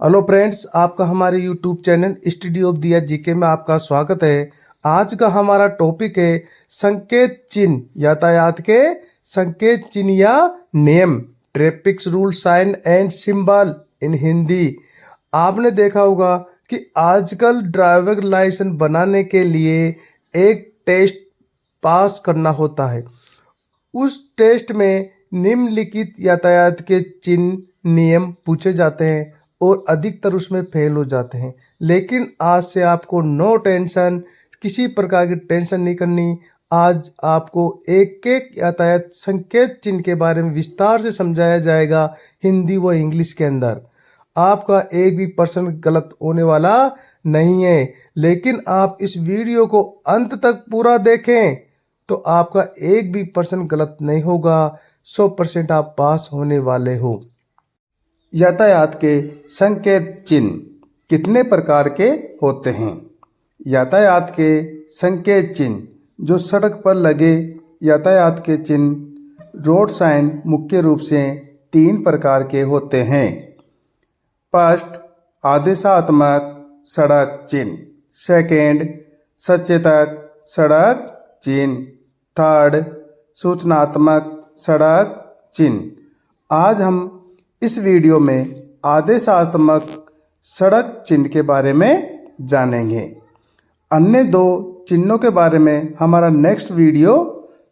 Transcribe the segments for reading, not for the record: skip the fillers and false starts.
Hello friends, आपका हमारे YouTube channel study of दिया जीके में आपका स्वागत है। आज का हमारा टॉपिक है संकेत चिन्ह, यातायात के संकेत चिन्ह या नियम, traffic rule, sign and symbol in Hindi. आपने देखा होगा कि आजकल ड्राइविंग लाइसेंस बनाने के लिए एक टेस्ट पास करना होता है। उस टेस्ट में निम्नलिखित यातायात के चिन्ह नियम पूछे जाते हैं और अधिकतर उसमें फेल हो जाते हैं। लेकिन आज से आपको नो टेंशन, किसी प्रकार की टेंशन नहीं करनी। आज आपको एक एक यातायात संकेत चिन्ह के बारे में विस्तार से समझाया जाएगा, हिंदी व इंग्लिश के अंदर। आपका एक भी % गलत होने वाला नहीं है। लेकिन आप इस वीडियो को अंत तक पूरा देखें तो आपका एक भी % गलत नहीं होगा, 100% आप पास होने वाले हो। यातायात के संकेत चिन्ह कितने प्रकार के होते हैं? यातायात के संकेत चिन्ह जो सड़क पर लगे यातायात के चिन्ह, रोड साइन, मुख्य रूप से 3 प्रकार के होते हैं। फर्स्ट, आदेशात्मक सड़क चिन्ह। सेकेंड, सचेतक सड़क चिन्ह। थर्ड, सूचनात्मक सड़क चिन्ह। आज हम इस वीडियो में आदेशात्मक सड़क चिन्ह के बारे में जानेंगे। अन्य 2 चिन्हों के बारे में हमारा नेक्स्ट वीडियो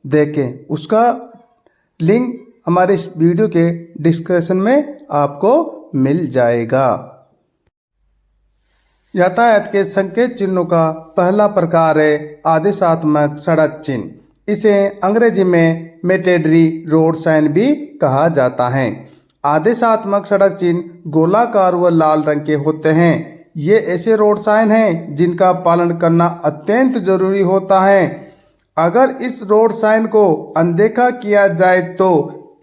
देखें, उसका लिंक हमारे इस वीडियो के डिस्क्रिप्शन में आपको मिल जाएगा। यातायात के संकेत चिन्हों का पहला प्रकार है आदेशात्मक सड़क चिन्ह। इसे अंग्रेजी में मैंडेटरी रोड साइन भी कहा जाता है। आदेशात्मक सड़क चिन्ह गोलाकार व लाल रंग के होते हैं। ये ऐसे रोड साइन हैं जिनका पालन करना अत्यंत जरूरी होता है। अगर इस रोड साइन को अनदेखा किया जाए तो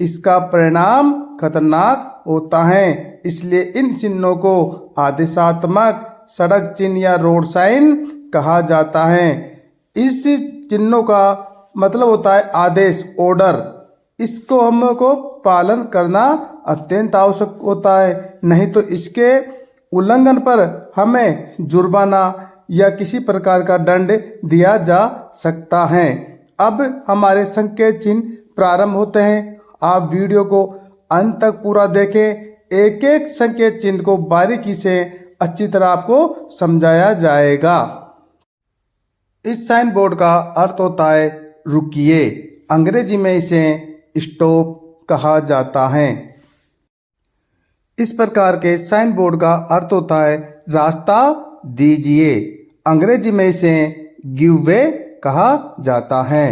इसका परिणाम खतरनाक होता है। इसलिए इन चिन्हों को आदेशात्मक सड़क चिन्ह या रोड साइन कहा जाता है। इस चिन्हों का मतलब होता है आदेश, ऑर्डर। इसको हमको पालन करना अत्यंत आवश्यक होता है, नहीं तो इसके उल्लंघन पर हमें जुर्माना या किसी प्रकार का दंड दिया जा सकता है। अब हमारे संकेत चिन्ह प्रारंभ होते हैं। आप वीडियो को अंत तक पूरा देखें। एक एक संकेत चिन्ह को बारीकी से अच्छी तरह आपको समझाया जाएगा। इस साइन बोर्ड का अर्थ होता है रुकिए। अंग्रेजी में इसे स्टॉप कहा जाता है। इस प्रकार के साइन बोर्ड का अर्थ होता है रास्ता दीजिए। अंग्रेजी में इसे गिव वे कहा जाता है।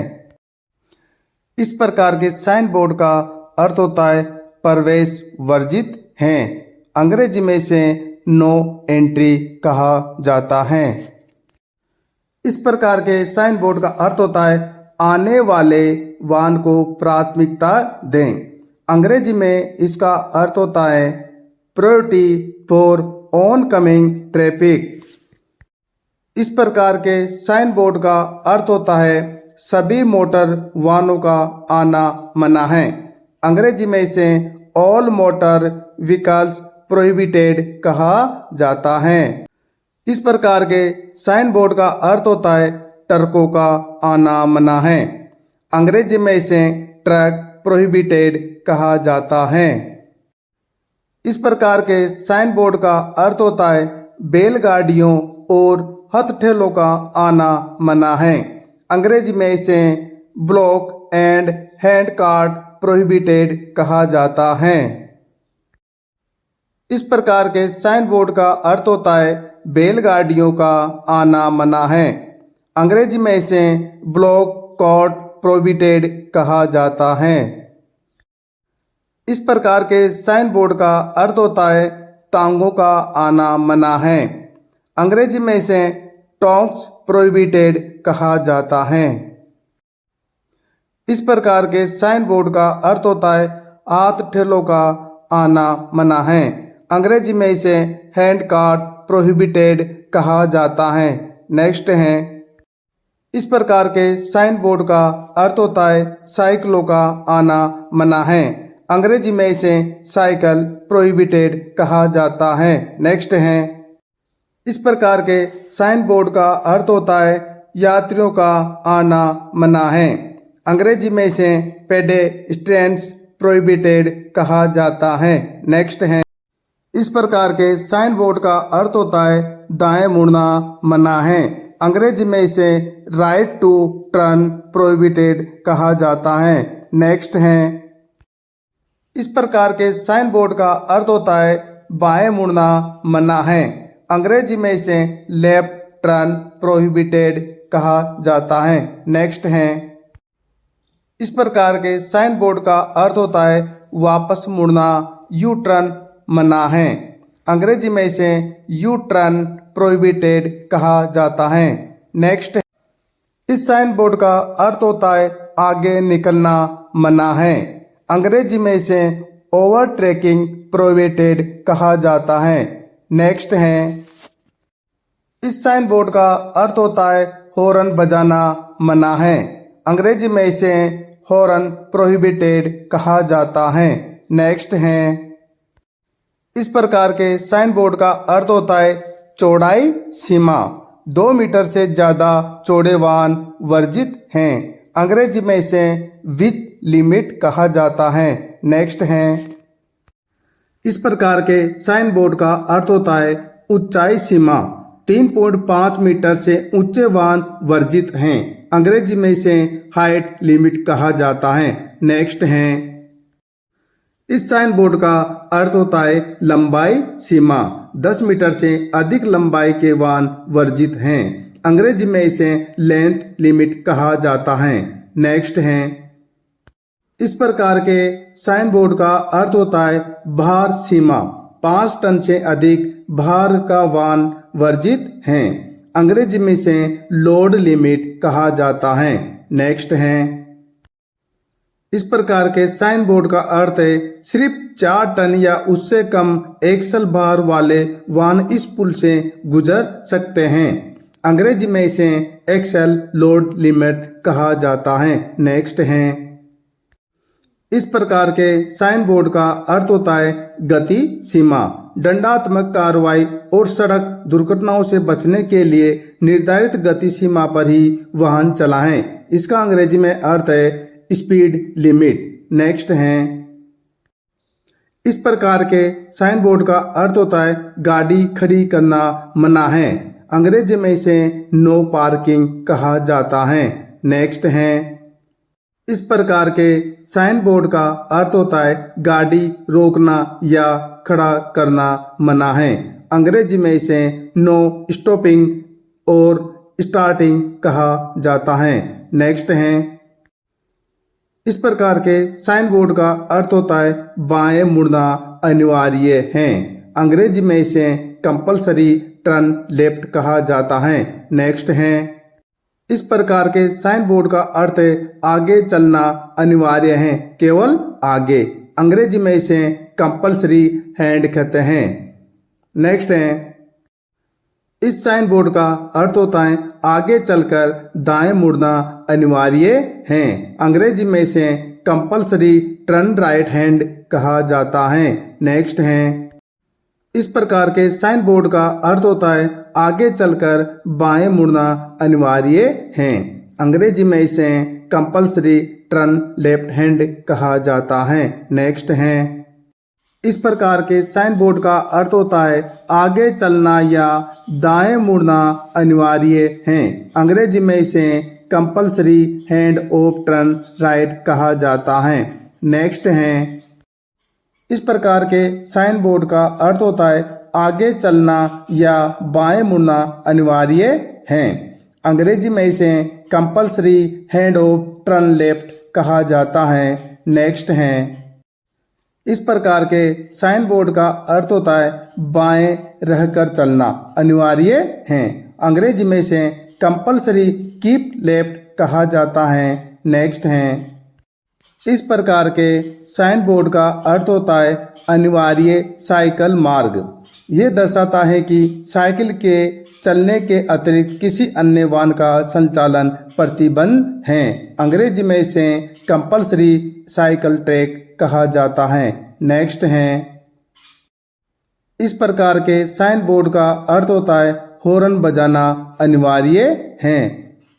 इस प्रकार के साइन बोर्ड का अर्थ होता है प्रवेश वर्जित है। अंग्रेजी में इसे नो एंट्री कहा जाता है। इस प्रकार के साइन बोर्ड का अर्थ होता है आने वाले वाहन को प्राथमिकता दें। अंग्रेजी में इसका अर्थ होता है priority for on coming traffic. इस प्रकार के साइन बोर्ड का अर्थ होता है सभी मोटर वाहनों का आना मना है। अंग्रेजी में इसे ऑल मोटर व्हीकल्स प्रोहिबिटेड कहा जाता है। इस प्रकार के साइन बोर्ड का अर्थ होता है ट्रकों का आना मना है। अंग्रेजी में इसे ट्रक प्रोहिबिटेड कहा जाता है। इस प्रकार के साइन बोर्ड का अर्थ होता है बैलगाड़ियों और हथठेलों का आना मना है। अंग्रेजी में इसे block and hand cart prohibited कहा जाता है। इस प्रकार के साइन बोर्ड का अर्थ होता है बैलगाड़ियों का आना मना है। अंग्रेजी में इसे ब्लॉक कॉट प्रोहिबिटेड कहा जाता है। इस प्रकार के साइन बोर्ड का अर्थ होता है टांगों का आना मना है। अंग्रेजी में इसे टॉन्ग्स प्रोहिबिटेड कहा जाता है। इस प्रकार के साइन बोर्ड का अर्थ होता है हाथ ठेलों का आना मना है। अंग्रेजी में इसे हैंड कार्ट प्रोहिबिटेड कहा जाता है। नेक्स्ट है इस प्रकार के साइन बोर्ड का अर्थ होता है साइकिलों का आना मना है। अंग्रेजी में इसे साइकिल प्रोहिबिटेड कहा जाता है। नेक्स्ट है, इस प्रकार के साइन बोर्ड का अर्थ होता है यात्रियों का आना मना है। अंग्रेजी में इसे पेडेस्ट्रियंस प्रोहिबिटेड कहा जाता है। नेक्स्ट है, इस प्रकार के साइन बोर्ड का अर्थ होता है दाएं मुड़ना मना है। अंग्रेजी में इसे राइट टू टर्न प्रोहिबिटेड कहा जाता है। नेक्स्ट है, इस प्रकार के साइन बोर्ड का अर्थ होता है बाएं मुड़ना मना है। अंग्रेजी में इसे लेफ्ट टर्न प्रोहिबिटेड कहा जाता है। नेक्स्ट है, इस प्रकार के साइन बोर्ड का अर्थ होता है वापस मुड़ना यू टर्न मना है। अंग्रेजी में इसे यू टर्न प्रोहिबिटेड कहा जाता है। नेक्स्ट, इस साइन बोर्ड का अर्थ होता है आगे निकलना मना है। अंग्रेजी में इसे ओवर ट्रेकिंग प्रोहिबिटेड कहा जाता है। नेक्स्ट है, इस साइन बोर्ड का अर्थ होता है हॉर्न बजाना मना है। अंग्रेजी में इसे हॉर्न प्रोहिबिटेड कहा जाता है। नेक्स्ट है, इस प्रकार के साइन बोर्ड का अर्थ होता है चौड़ाई सीमा 2 मीटर से ज़्यादा चौड़े वाहन वर्जित हैं। अंग्रेजी में इसे विथ लिमिट कहा जाता है। नेक्स्ट है, इस प्रकार के साइन बोर्ड का अर्थ होता है ऊंचाई सीमा 3.5 मीटर से ऊंचे वाहन वर्जित हैं। अंग्रेजी में इसे हाइट लिमिट कहा जाता है। नेक्स्ट है, इस साइन बोर्ड का अर्थ होता है लंबाई सीमा 10 मीटर से अधिक लंबाई के वाहन वर्जित हैं। अंग्रेजी में इसे लेंथ लिमिट कहा जाता है। नेक्स्ट है, इस प्रकार के साइन बोर्ड का अर्थ होता है भार सीमा 5 टन से अधिक भार का वाहन वर्जित हैं। अंग्रेजी में इसे लोड लिमिट कहा जाता है। नेक्स्ट है, इस प्रकार के साइन बोर्ड का अर्थ है सिर्फ 4 टन या उससे कम एक्सल भार वाले वाहन इस पुल से गुजर सकते हैं। अंग्रेजी में इसे एक्सल लोड लिमिट कहा जाता है। नेक्स्ट है, इस प्रकार के साइन बोर्ड का अर्थ होता है गति सीमा दंडात्मक कार्रवाई और सड़क दुर्घटनाओं से बचने के लिए निर्धारित गति सीमा पर ही वाहन चलाएं। इसका अंग्रेजी में अर्थ है स्पीड लिमिट। नेक्स्ट है, इस प्रकार के साइन बोर्ड का अर्थ होता है गाड़ी खड़ी करना मना है। अंग्रेजी में इसे नो पार्किंग कहा जाता है। नेक्स्ट है, इस प्रकार के साइन बोर्ड का अर्थ होता है गाड़ी रोकना या खड़ा करना मना है। अंग्रेजी में इसे नो स्टॉपिंग और स्टार्टिंग कहा जाता है। नेक्स्ट है, इस प्रकार के साइन बोर्ड का अर्थ होता है बाएं मुड़ना अनिवार्य है। अंग्रेजी में इसे कंपलसरी टर्न लेफ्ट कहा जाता है। नेक्स्ट है, इस प्रकार के साइन बोर्ड का अर्थ है आगे चलना अनिवार्य है केवल आगे। अंग्रेजी में इसे कंपलसरी हैंड कहते हैं। नेक्स्ट है, इस साइन बोर्ड का अर्थ होता है आगे चलकर दाएं मुड़ना अनिवार्य है। अंग्रेजी में इसे कंपलसरी टर्न राइट हैंड कहा जाता है। नेक्स्ट है, इस प्रकार के साइन बोर्ड का अर्थ होता है आगे चलकर बाएं मुड़ना अनिवार्य है। अंग्रेजी में इसे कंपलसरी टर्न लेफ्ट हैंड कहा जाता है। नेक्स्ट है, इस प्रकार के साइन बोर्ड का अर्थ होता है आगे चलना या दाएं मुड़ना अनिवार्य है। अंग्रेजी में इसे compulsory hand of turn right कहा जाता है। नेक्स्ट है, इस प्रकार के साइन बोर्ड का अर्थ होता है आगे चलना या बाएं मुड़ना अनिवार्य है। अंग्रेजी में इसे compulsory hand of turn left कहा जाता है। नेक्स्ट है, इस प्रकार के साइन बोर्ड का अर्थ होता है बाएं रहकर चलना अनिवार्य है। अंग्रेजी में इसे कंपलसरी कीप लेफ्ट कहा जाता है। नेक्स्ट है, इस प्रकार के साइन बोर्ड का अर्थ होता है अनिवार्य साइकिल मार्ग। ये दर्शाता है कि साइकिल के चलने के अतिरिक्त किसी अन्य वाहन का संचालन प्रतिबंध है। अंग्रेजी में इसे कंपल्सरी साइकिल ट्रैक कहा जाता है। नेक्स्ट है, इस प्रकार के साइन बोर्ड का अर्थ होता है हॉर्न बजाना अनिवार्य है।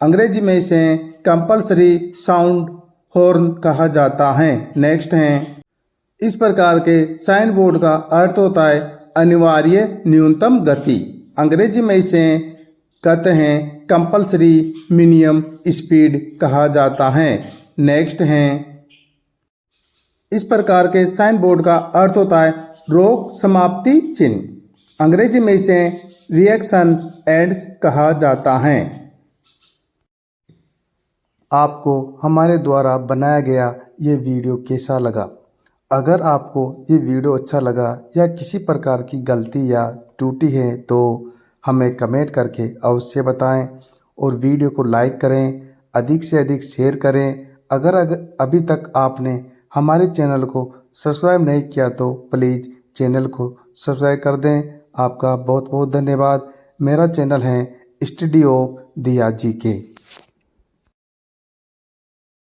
अंग्रेजी में इसे कंपल्सरी साउंड हॉर्न कहा जाता है। नेक्स्ट है, इस प्रकार के साइन बोर्ड का अर्थ होता है अनिवार्य न्यूनतम गति। अंग्रेजी में इसे कहते हैं कंपल्सरी मिनिमम स्पीड कहा जाता है। नेक्स्ट है, इस प्रकार के साइन बोर्ड का अर्थ होता है रोक समाप्ति चिन्ह। अंग्रेजी में इसे रिएक्शन एंड्स कहा जाता है। आपको हमारे द्वारा बनाया गया ये वीडियो कैसा लगा? अगर आपको ये वीडियो अच्छा लगा या किसी प्रकार की गलती या त्रुटि है तो हमें कमेंट करके अवश्य बताएं और वीडियो को लाइक करें, अधिक से अधिक शेयर करें। अगर अभी तक आपने हमारे चैनल को सब्सक्राइब नहीं किया तो प्लीज़ चैनल को सब्सक्राइब कर दें। आपका बहुत बहुत धन्यवाद। मेरा चैनल है स्टडी ऑफ दिया जी के।